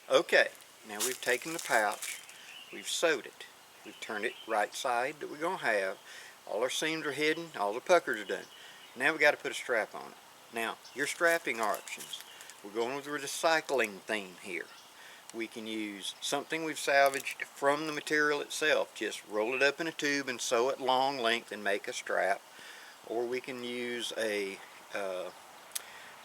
Okay, now we've taken the pouch, we've sewed it, we've turned it right side that we're going to have. All our seams are hidden, all the puckers are done. Now we got to put a strap on it. Now, your strapping options, we're going with the recycling theme here. We can use something we've salvaged from the material itself, just roll it up in a tube and sew it long length and make a strap. Or we can use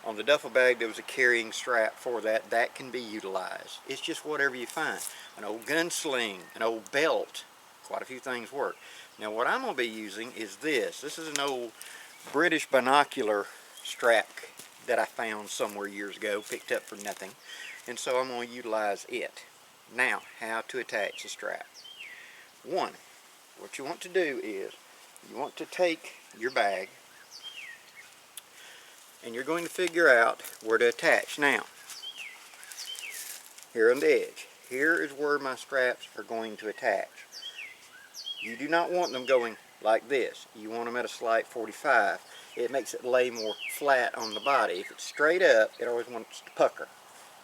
on the duffel bag there was a carrying strap for that. That can be utilized. It's just whatever you find. An old gun sling, an old belt, quite a few things work. Now what I'm going to be using is this. This is an old British binocular strap that I found somewhere years ago, picked up for nothing. And so I'm going to utilize it. Now, how to attach the strap. One, what you want to do is you want to take your bag and you're going to figure out where to attach. Now, here on the edge, here is where my straps are going to attach. You do not want them going like this. You want them at a slight 45. It makes it lay more flat on the body. If it's straight up, it always wants to pucker.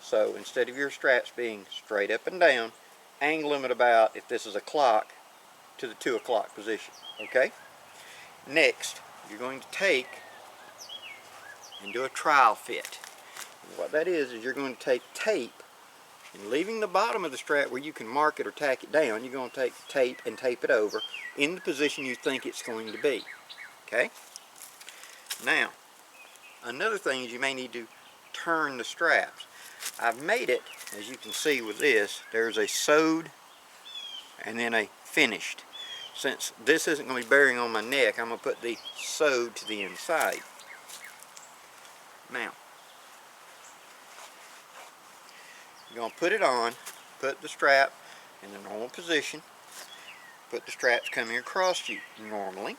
So instead of your straps being straight up and down, angle them at about, if this is a clock, to the 2 o'clock position. Okay? Next, you're going to take and do a trial fit. And what that is you're going to take tape and leaving the bottom of the strap where you can mark it or tack it down, you're going to take tape and tape it over in the position you think it's going to be. Okay? Now, another thing is you may need to turn the straps. I've made it, as you can see with this, there's a sewed and then a finished. Since this isn't going to be bearing on my neck, I'm going to put the sewed to the inside. Now, you're going to put it on, put the strap in the normal position, put the straps coming across you normally,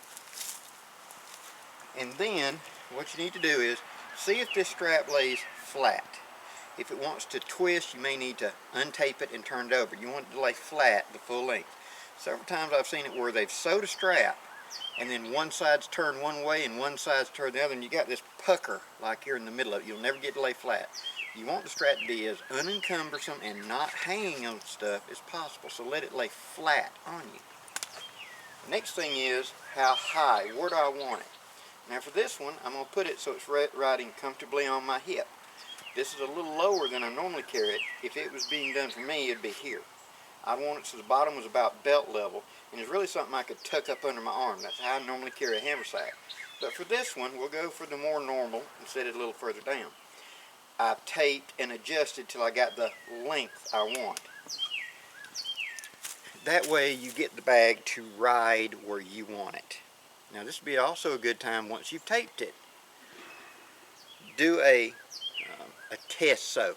and then what you need to do is see if this strap lays flat. If it wants to twist, you may need to untape it and turn it over. You want it to lay flat the full length. Several times I've seen it where they've sewed a strap and then one side's turned one way and one side's turned the other, and you got this pucker like here in the middle of it. You'll never get to lay flat. You want the strap to be as unencumbersome and not hanging on stuff as possible, so let it lay flat on you. The next thing is how high. Where do I want it? Now for this one, I'm going to put it so it's riding comfortably on my hip. This is a little lower than I normally carry it. If it was being done for me, it'd be here. I want it so the bottom was about belt level, and it's really something I could tuck up under my arm. That's how I normally carry a haversack. But for this one, we'll go for the more normal and set it a little further down. I've taped and adjusted till I got the length I want. That way you get the bag to ride where you want it. Now this would be also a good time once you've taped it. Do a test sew.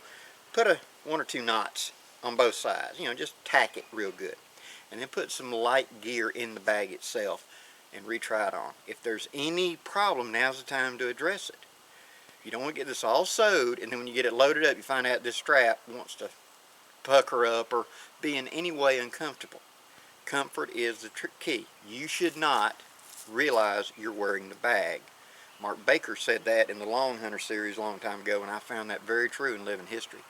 Put one or two knots on both sides. You know, just tack it real good. And then put some light gear in the bag itself and retry it on. If there's any problem, now's the time to address it. You don't want to get this all sewed, and then when you get it loaded up, you find out this strap wants to pucker up or be in any way uncomfortable. Comfort is the key. You should not realize you're wearing the bag. Mark Baker said that in the Long Hunter series a long time ago, and I found that very true in living history.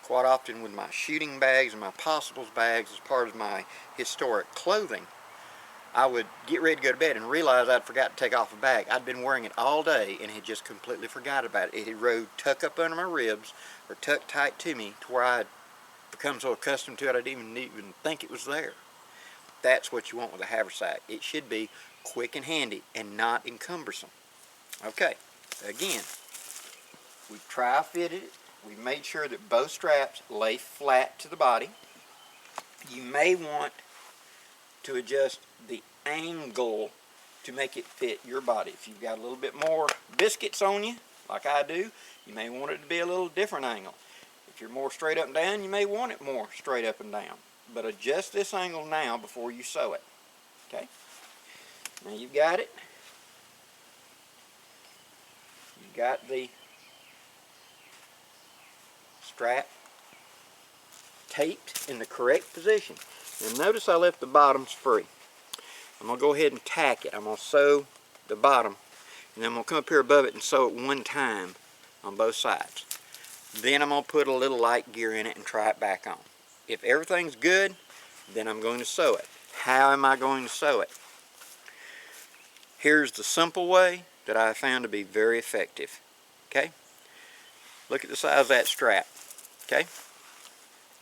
Quite often with my shooting bags and my possibles bags as part of my historic clothing, I would get ready to go to bed and realize I'd forgot to take off a bag. I'd been wearing it all day and had just completely forgot about it. It had rode tuck up under my ribs or tucked tight to me to where I'd become so accustomed to it I didn't even think it was there. That's what you want with a haversack. It should be quick and handy and not encumbersome. Okay, again, we've tri-fitted it. We've made sure that both straps lay flat to the body. You may want to adjust the angle to make it fit your body. If you've got a little bit more biscuits on you, like I do, you may want it to be a little different angle. If you're more straight up and down, you may want it more straight up and down. But adjust this angle now before you sew it. Okay? Now you've got it. You've got the strap taped in the correct position. Now notice I left the bottoms free. I'm going to go ahead and tack it. I'm going to sew the bottom, and then I'm going to come up here above it and sew it one time on both sides. Then I'm going to put a little light gear in it and try it back on. If everything's good, then I'm going to sew it. How am I going to sew it? Here's the simple way that I found to be very effective. Okay? Look at the size of that strap. Okay?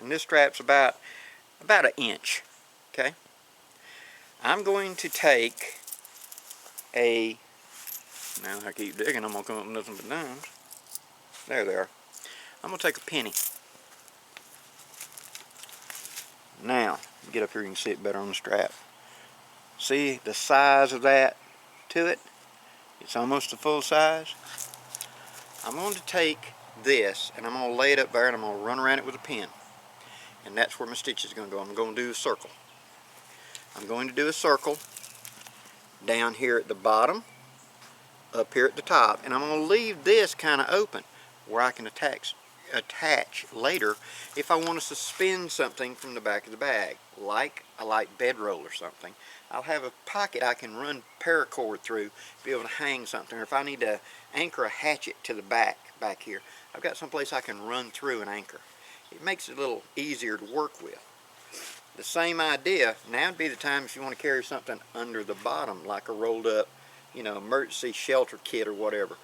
And this strap's about an inch. Okay? I'm going to take now I keep digging, I'm going to come up with nothing but dimes. There they are. I'm going to take a penny. Now, get up here, you can see it better on the strap. See the size of that to it? It's almost a full size. I'm going to take this and I'm going to lay it up there and I'm going to run around it with a pin. And that's where my stitch is going to go. I'm going to do a circle. I'm going to do a circle down here at the bottom, up here at the top, and I'm going to leave this kind of open where I can attach later if I want to suspend something from the back of the bag, like a light bedroll or something. I'll have a pocket I can run paracord through, be able to hang something, or if I need to anchor a hatchet to the back here, I've got someplace I can run through and anchor. It makes it a little easier to work with. The same idea, now would be the time if you want to carry something under the bottom, like a rolled up, emergency shelter kit or whatever.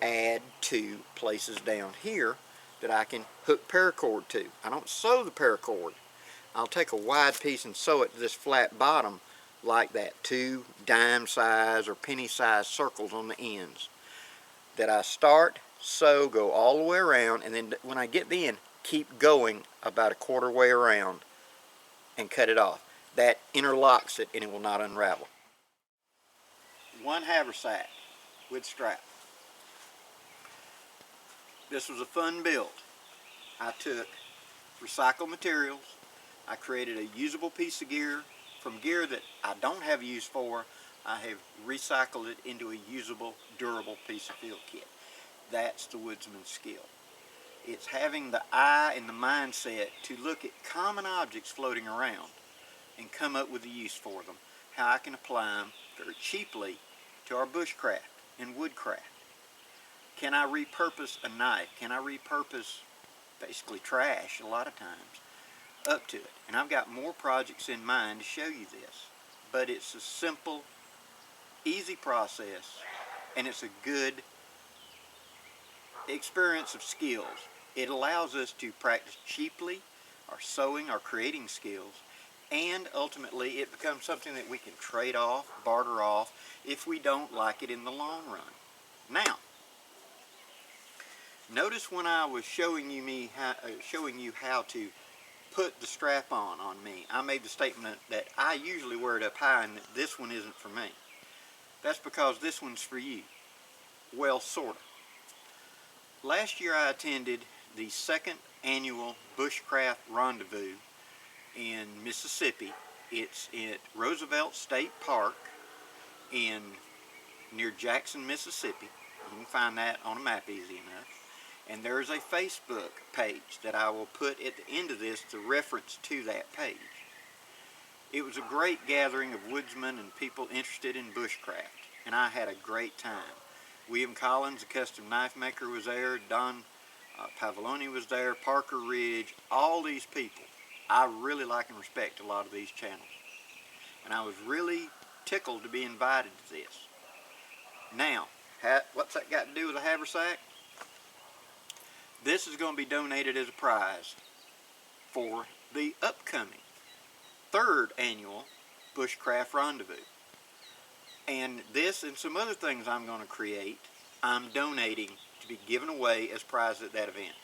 Add two places down here that I can hook paracord to. I don't sew the paracord. I'll take a wide piece and sew it to this flat bottom like that. 2 dime size or penny size circles on the ends that I start, sew, go all the way around, and then when I get the end, keep going about a quarter way around and cut it off. That interlocks it and it will not unravel. One haversack with strap. This was a fun build. I took recycled materials. I created a usable piece of gear from gear that I don't have use for. I have recycled it into a usable, durable piece of field kit. That's the woodsman's skill. It's having the eye and the mindset to look at common objects floating around and come up with a use for them. How I can apply them very cheaply to our bushcraft and woodcraft. Can I repurpose a knife? Can I repurpose basically trash a lot of times up to it? And I've got more projects in mind to show you this. But it's a simple, easy process, and it's a good experience of skills. It allows us to practice cheaply our sewing, our creating skills, and ultimately it becomes something that we can trade off, barter off, if we don't like it in the long run. Now, notice when I was showing you how to put the strap on me, I made the statement that I usually wear it up high and that this one isn't for me. That's because this one's for you. Well, sort of. Last year I attended the 2nd annual Bushcraft Rendezvous in Mississippi. It's at Roosevelt State Park near Jackson, Mississippi. You can find that on a map easy enough. And there is a Facebook page that I will put at the end of this to reference to that page. It was a great gathering of woodsmen and people interested in bushcraft, and I had a great time. William Collins, the custom knife maker, was there. Don Pavoloni was there. Parker Ridge. All these people. I really like and respect a lot of these channels. And I was really tickled to be invited to this. Now, what's that got to do with the haversack? This is going to be donated as a prize for the upcoming 3rd annual Bushcraft Rendezvous. And this and some other things I'm going to create, I'm donating to be given away as prizes at that event.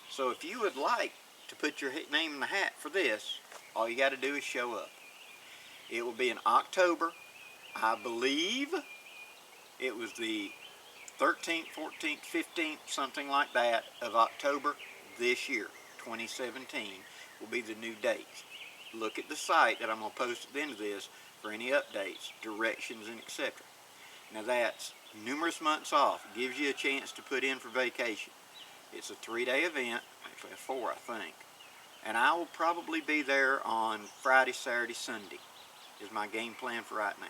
So if you would like to put your name in the hat for this, all you got to do is show up. It will be in October. I believe it was the 13th, 14th, 15th, something like that of October this year, 2017, will be the new dates. Look at the site that I'm going to post at the end of this for any updates, directions, and etc. Now that's numerous months off. It gives you a chance to put in for vacation. It's a 3-day event, actually a 4 I think. And I will probably be there on Friday, Saturday, Sunday is my game plan for right now.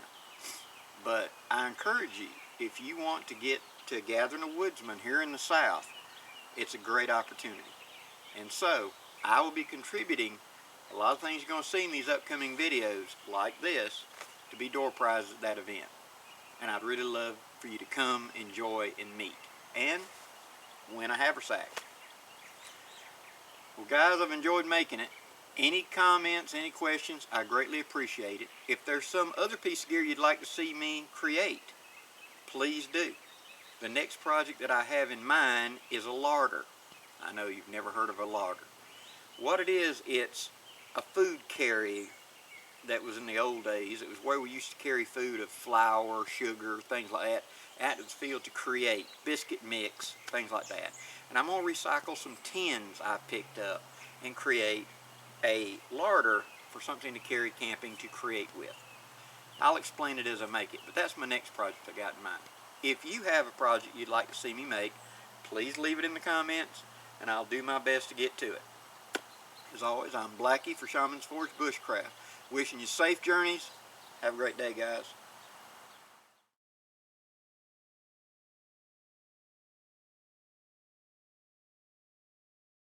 But I encourage you, if you want to get to a gathering of woodsmen here in the South, it's a great opportunity. And so, I will be contributing a lot of things you're going to see in these upcoming videos, like this, to be door prizes at that event. And I'd really love for you to come, enjoy, and meet, and win a haversack. Well guys, I've enjoyed making it. Any comments, any questions, I greatly appreciate it. If there's some other piece of gear you'd like to see me create, please do. The next project that I have in mind is a larder. I know you've never heard of a larder. What it is, it's a food carry that was in the old days. It was where we used to carry food of flour, sugar, things like that, out to the field to create biscuit mix, things like that. And I'm going to recycle some tins I picked up and create a larder for something to carry camping to create with. I'll explain it as I make it, but that's my next project I got in mind. If you have a project you'd like to see me make, please leave it in the comments and I'll do my best to get to it. As always, I'm Blackie for Shaman's Forge Bushcraft. Wishing you safe journeys. Have a great day, guys.